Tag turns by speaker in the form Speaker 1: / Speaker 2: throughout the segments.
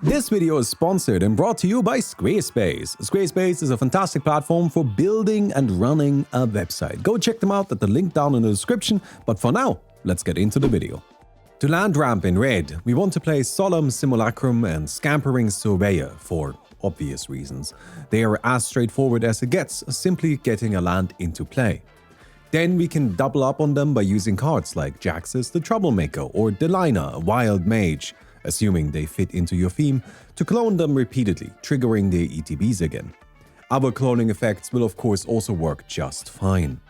Speaker 1: This video is sponsored and brought to you by Squarespace. Squarespace is a fantastic platform for building and running a website. Go check them out at the link down in the description, but for now, let's get into the video. To land ramp in red, we want to play Solemn Simulacrum and Scampering Surveyor for obvious reasons. They are as straightforward as it gets, simply getting a land into play. Then we can double up on them by using cards like Jax's the Troublemaker or Delina, Wild Mage, assuming they fit into your theme, to clone them repeatedly, triggering their ETBs again. Other cloning effects will of course also work just fine.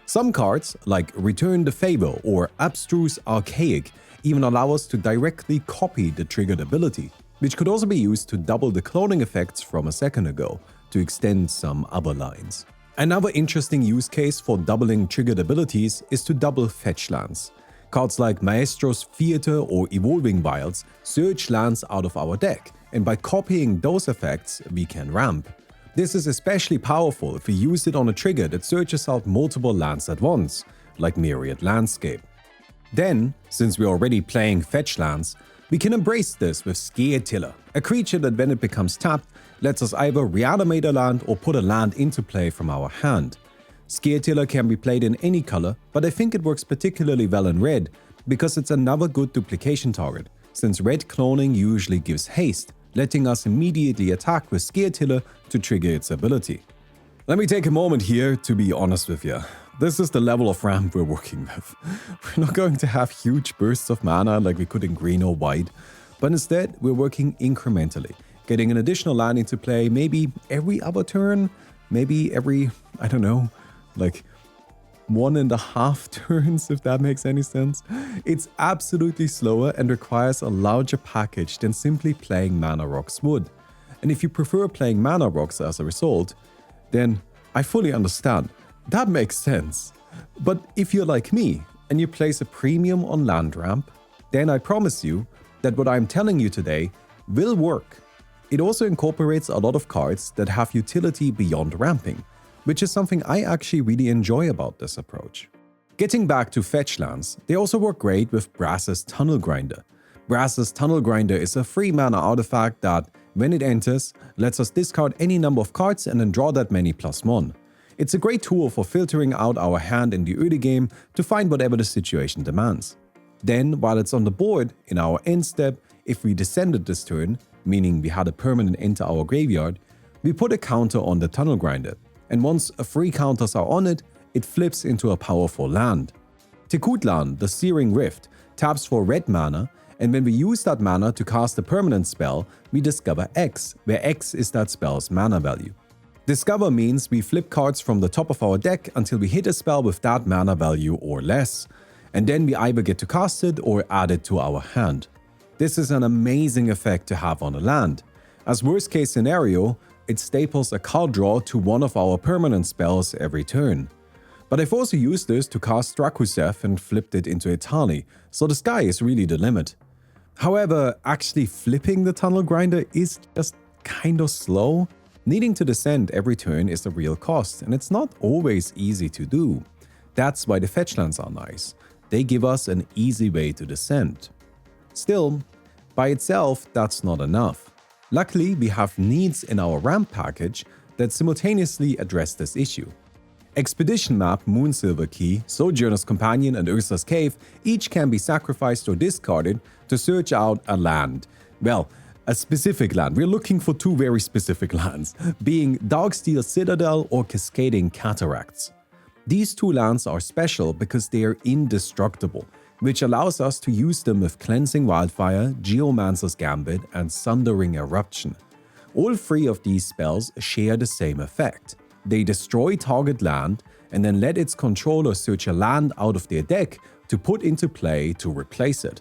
Speaker 1: Some cards, like Return the Favor or Abstruse Archaic, even allow us to directly copy the triggered ability, which could also be used to double the cloning effects from a second ago, to extend some other lines. Another interesting use case for doubling triggered abilities is to double fetch lands. Cards like Maestro's Theater or Evolving Wilds search lands out of our deck, and by copying those effects, we can ramp. This is especially powerful if we use it on a trigger that searches out multiple lands at once, like Myriad Landscape. Then, since we're already playing fetch lands, we can embrace this with Scare Tiller, a creature that when it becomes tapped, lets us either reanimate a land or put a land into play from our hand. Scare Tiller can be played in any color, but I think it works particularly well in red because it's another good duplication target, since red cloning usually gives haste, letting us immediately attack with Scare Tiller to trigger its ability. Let me take a moment here to be honest with you. This is the level of ramp we're working with. We're not going to have huge bursts of mana like we could in green or white, but instead we're working incrementally, getting an additional land into play maybe every other turn, maybe every, I don't know, like 1.5 turns, if that makes any sense. It's absolutely slower and requires a larger package than simply playing Mana Rocks would. And if you prefer playing Mana Rocks as a result, then I fully understand. That makes sense. But if you're like me and you place a premium on land ramp, then I promise you that what I'm telling you today will work. It also incorporates a lot of cards that have utility beyond ramping, which is something I actually really enjoy about this approach. Getting back to fetch lands, they also work great with Brass's Tunnel Grinder. Brass's Tunnel Grinder is a free mana artifact that, when it enters, lets us discard any number of cards and then draw that many +1. It's a great tool for filtering out our hand in the early game to find whatever the situation demands. Then, while it's on the board, in our end step, if we descended this turn, meaning we had a permanent enter our graveyard, we put a counter on the Tunnel Grinder. And once free counters are on it, it flips into a powerful land. Tekutlan, the Searing Rift, taps for red mana, and when we use that mana to cast a permanent spell, we discover X, where X is that spell's mana value. Discover means we flip cards from the top of our deck until we hit a spell with that mana value or less, and then we either get to cast it or add it to our hand. This is an amazing effect to have on a land. As worst case scenario, it staples a card draw to one of our permanent spells every turn. But I've also used this to cast Drakusev and flipped it into Etali, so the sky is really the limit. However, actually flipping the Tunnel Grinder is just kind of slow. Needing to descend every turn is a real cost, and it's not always easy to do. That's why the fetch lands are nice. They give us an easy way to descend. Still, by itself, that's not enough. Luckily, we have needs in our ramp package that simultaneously address this issue. Expedition Map, Moonsilver Key, Sojourner's Companion, and Ursa's Cave each can be sacrificed or discarded to search out a land. Well, a specific land. We're looking for two very specific lands, being Darksteel Citadel or Cascading Cataracts. These two lands are special because they are indestructible, which allows us to use them with Cleansing Wildfire, Geomancer's Gambit, and Sundering Eruption. All three of these spells share the same effect. They destroy target land and then let its controller search a land out of their deck to put into play to replace it.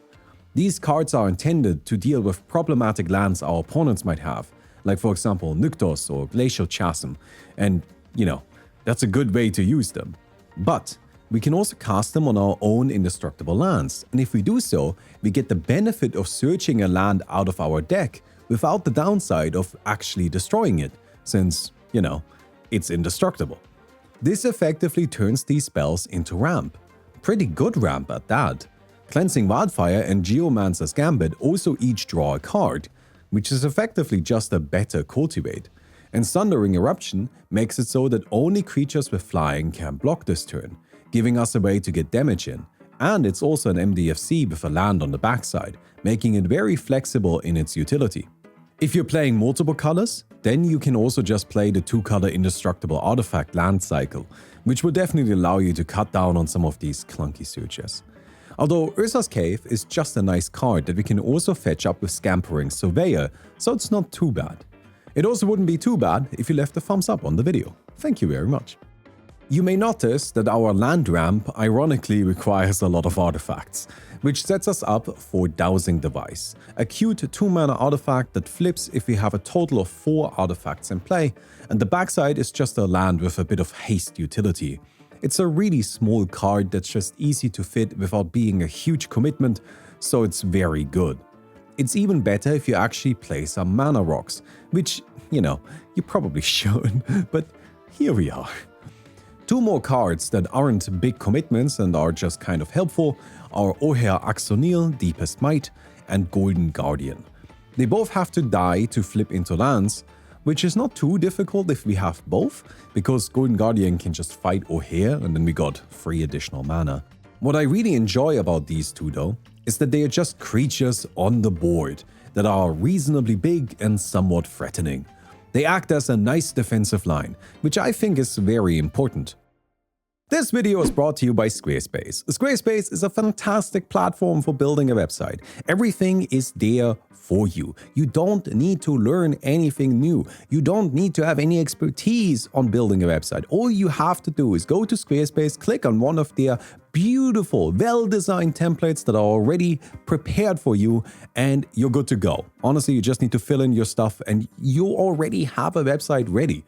Speaker 1: These cards are intended to deal with problematic lands our opponents might have, like for example Nyktos or Glacial Chasm, and that's a good way to use them. But we can also cast them on our own indestructible lands, and if we do so, we get the benefit of searching a land out of our deck without the downside of actually destroying it, since, it's indestructible. This effectively turns these spells into ramp. Pretty good ramp at that. Cleansing Wildfire and Geomancer's Gambit also each draw a card, which is effectively just a better cultivate. And Sundering Eruption makes it so that only creatures with flying can block this turn, giving us a way to get damage in. And it's also an MDFC with a land on the backside, making it very flexible in its utility. If you're playing multiple colors, then you can also just play the 2-color Indestructible Artifact land cycle, which will definitely allow you to cut down on some of these clunky searches. Although Ursa's Cave is just a nice card that we can also fetch up with Scampering Surveyor, so it's not too bad. It also wouldn't be too bad if you left a thumbs up on the video. Thank you very much. You may notice that our land ramp ironically requires a lot of artifacts, which sets us up for Dowsing Device, a cute 2-mana artifact that flips if we have a total of 4 artifacts in play, and the backside is just a land with a bit of haste utility. It's a really small card that's just easy to fit without being a huge commitment, so it's very good. It's even better if you actually play some mana rocks, which, you probably should, but here we are. 2 more cards that aren't big commitments and are just kind of helpful are Oher Axonil, Deepest Might, and Golden Guardian. They both have to die to flip into lands, which is not too difficult if we have both, because Golden Guardian can just fight Oher and then we got 3 additional mana. What I really enjoy about these 2 though, is that they are just creatures on the board that are reasonably big and somewhat threatening. They act as a nice defensive line, which I think is very important. This video is brought to you by Squarespace. Squarespace is a fantastic platform for building a website. Everything is there for you. You don't need to learn anything new. You don't need to have any expertise on building a website. All you have to do is go to Squarespace, click on one of their beautiful, well-designed templates that are already prepared for you, and you're good to go. Honestly, you just need to fill in your stuff and you already have a website ready.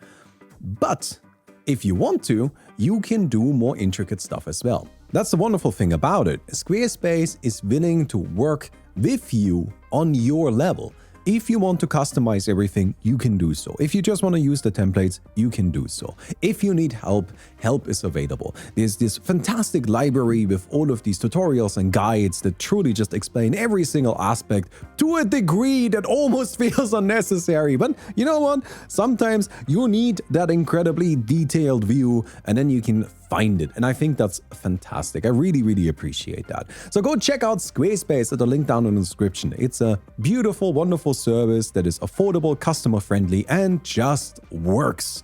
Speaker 1: But if you want to, you can do more intricate stuff as well. That's the wonderful thing about it. Squarespace is willing to work with you on your level. If you want to customize everything, you can do so. If you just want to use the templates, you can do so. If you need help, help is available. There's this fantastic library with all of these tutorials and guides that truly just explain every single aspect to a degree that almost feels unnecessary. But you know what? Sometimes you need that incredibly detailed view and then you can find it. And I think that's fantastic. I really, really appreciate that. So go check out Squarespace at the link down in the description. It's a beautiful, wonderful service that is affordable, customer friendly, and just works.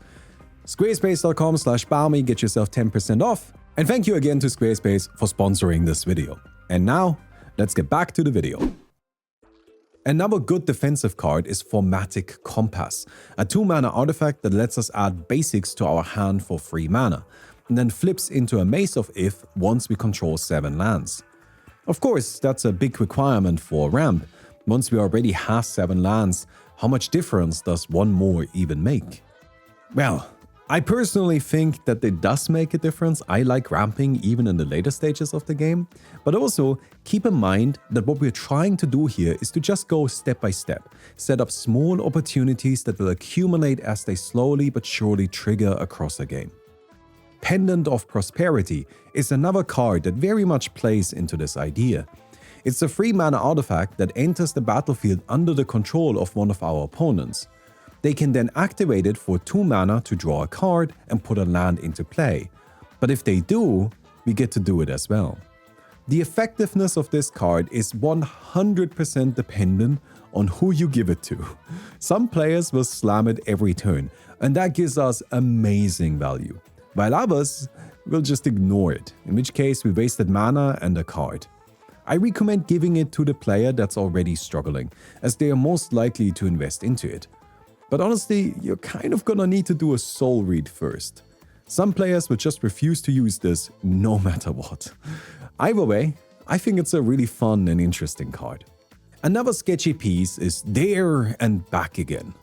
Speaker 1: Squarespace.com/Baumi, get yourself 10% off. And thank you again to Squarespace for sponsoring this video. And now, let's get back to the video. Another good defensive card is Formatic Compass, a 2-mana artifact that lets us add basics to our hand for 3 mana, and then flips into a Maze of Ith once we control 7 lands. Of course, that's a big requirement for ramp. Once we already have 7 lands, how much difference does 1 more even make? Well, I personally think that it does make a difference. I like ramping even in the later stages of the game, but also keep in mind that what we're trying to do here is to just go step by step, set up small opportunities that will accumulate as they slowly but surely trigger across a game. Pendant of Prosperity is another card that very much plays into this idea. It's a 3-mana artifact that enters the battlefield under the control of one of our opponents. They can then activate it for 2 mana to draw a card and put a land into play. But if they do, we get to do it as well. The effectiveness of this card is 100% dependent on who you give it to. Some players will slam it every turn, and that gives us amazing value, while others will just ignore it, in which case we wasted mana and a card. I recommend giving it to the player that's already struggling, as they are most likely to invest into it. But honestly, you're kind of gonna need to do a soul read first. Some players will just refuse to use this no matter what. Either way, I think it's a really fun and interesting card. Another sketchy piece is There and Back Again.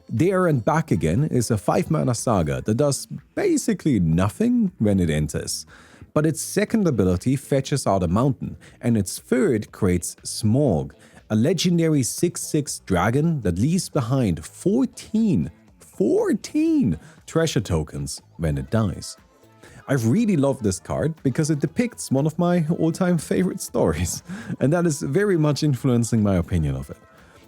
Speaker 1: There and Back Again is a 5-mana Saga that does basically nothing when it enters. But its second ability fetches out a mountain, and its third creates Smog, a legendary 6/6 dragon that leaves behind 14 treasure tokens when it dies. I really love this card because it depicts one of my all-time favorite stories, and that is very much influencing my opinion of it.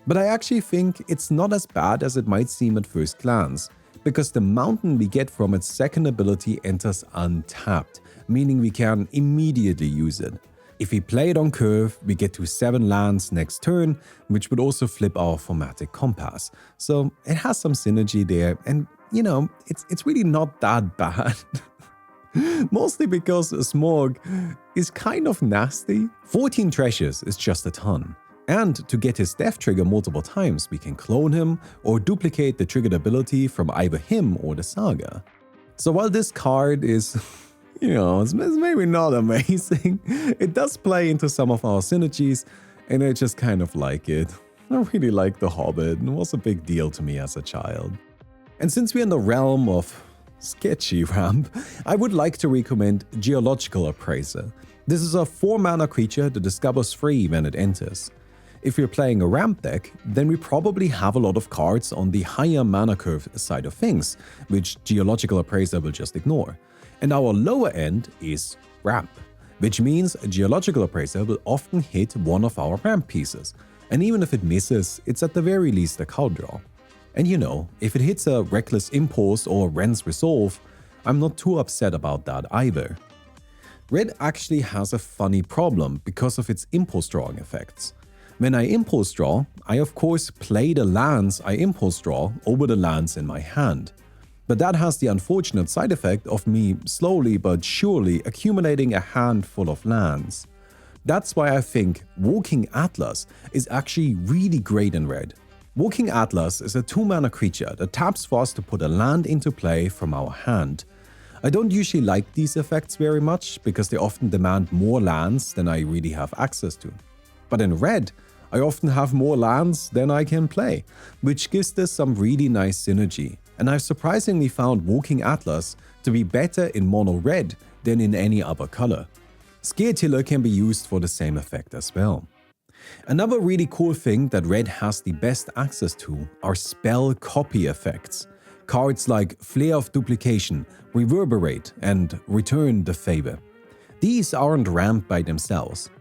Speaker 1: But I actually think it's not as bad as it might seem at first glance, because the mountain we get from its second ability enters untapped, meaning we can immediately use it. If we play it on curve, we get to 7 lands next turn, which would also flip our thematic compass. So it has some synergy there, and you know, it's really not that bad. Mostly because Smog is kind of nasty. 14 treasures is just a ton. And to get his death trigger multiple times, we can clone him or duplicate the triggered ability from either him or the Saga. So while this card is, you know, it's maybe not amazing, it does play into some of our synergies, and I just kind of like it. I really like The Hobbit, it was a big deal to me as a child. And since we're in the realm of sketchy ramp, I would like to recommend Geological Appraiser. This is a 4-mana creature that discovers 3 when it enters. If we're playing a ramp deck, then we probably have a lot of cards on the higher mana curve side of things, which Geological Appraiser will just ignore. And our lower end is ramp, which means Geological Appraiser will often hit one of our ramp pieces, and even if it misses, it's at the very least a card draw. And you know, if it hits a Reckless Impulse or Rent's Resolve, I'm not too upset about that either. Red actually has a funny problem because of its impulse drawing effects. When I impulse draw, I of course play the lands I impulse draw over the lands in my hand. But that has the unfortunate side effect of me slowly but surely accumulating a handful of lands. That's why I think Walking Atlas is actually really great in red. Walking Atlas is a 2-mana creature that taps for us to put a land into play from our hand. I don't usually like these effects very much because they often demand more lands than I really have access to. But in red, I often have more lands than I can play, which gives this some really nice synergy, and I've surprisingly found Walking Atlas to be better in mono red than in any other color. Scare Tiller can be used for the same effect as well. Another really cool thing that red has the best access to are spell copy effects. Cards like Flare of Duplication, Reverberate, and Return the Favor. These aren't ramp by themselves,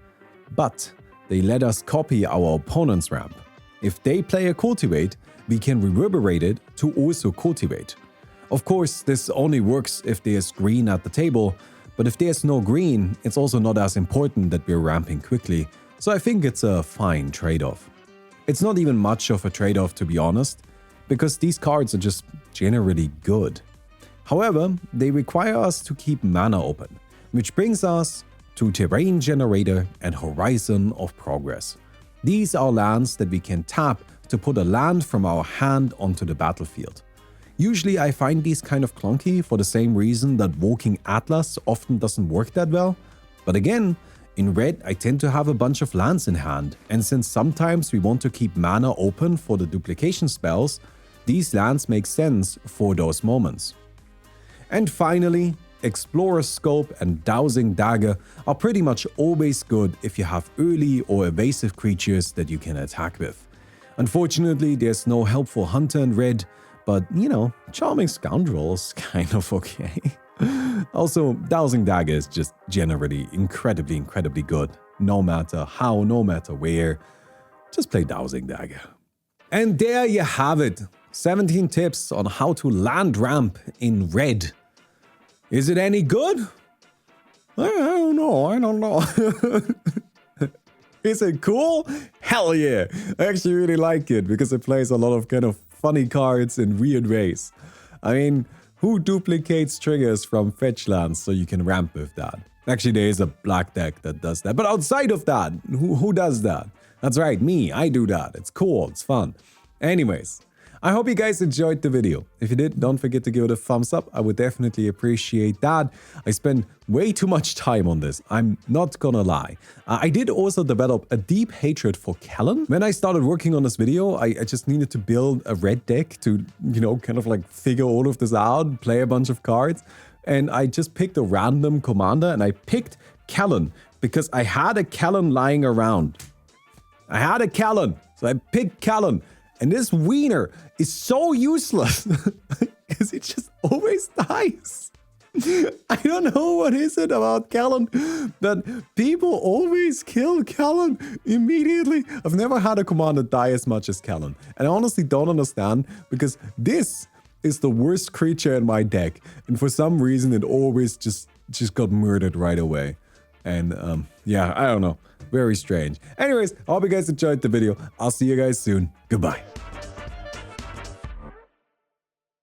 Speaker 1: but they let us copy our opponent's ramp. If they play a Cultivate, we can reverberate it to also cultivate. Of course, this only works if there's green at the table, but if there's no green, it's also not as important that we're ramping quickly, so I think it's a fine trade-off. It's not even much of a trade-off, to be honest, because these cards are just generally good. However, they require us to keep mana open, which brings us to Terrain Generator and Horizon of Progress. These are lands that we can tap to put a land from our hand onto the battlefield. Usually I find these kind of clunky for the same reason that Walking Atlas often doesn't work that well, but again, in red I tend to have a bunch of lands in hand, and since sometimes we want to keep mana open for the duplication spells, these lands make sense for those moments. And finally, Explorer's Scope and Dowsing Dagger are pretty much always good if you have early or evasive creatures that you can attack with. Unfortunately, there's no helpful hunter in red, but you know, Charming Scoundrel's kind of okay. Also, Dowsing Dagger is just generally incredibly good. No matter how, no matter where, just play Dowsing Dagger. And there you have it. 17 tips on how to land ramp in red. Is it any good? I don't know. Is it cool? Hell yeah! I actually really like it because it plays a lot of kind of funny cards in weird ways. I mean, who duplicates triggers from fetch lands so you can ramp with that? Actually, there is a black deck that does that. But outside of that, who does that? That's right, me. I do that. It's cool. It's fun. Anyways, I hope you guys enjoyed the video. If you did, don't forget to give it a thumbs up. I would definitely appreciate that. I spent way too much time on this. I'm not gonna lie. I did also develop a deep hatred for Kellen. When I started working on this video, I just needed to build a red deck to, you know, kind of like figure all of this out, play a bunch of cards. And I just picked a random commander and I picked Kellen because I had a Kellen lying around. I had a Kellen, so I picked Kellen. And this wiener is so useless because it just always dies. I don't know what is it about Callan that people always kill Callan immediately. I've never had a commander die as much as Callan, and I honestly don't understand because this is the worst creature in my deck, and for some reason it always just got murdered right away. And yeah, I don't know, very strange. Anyways, I hope you guys enjoyed the video. I'll see you guys soon. Goodbye.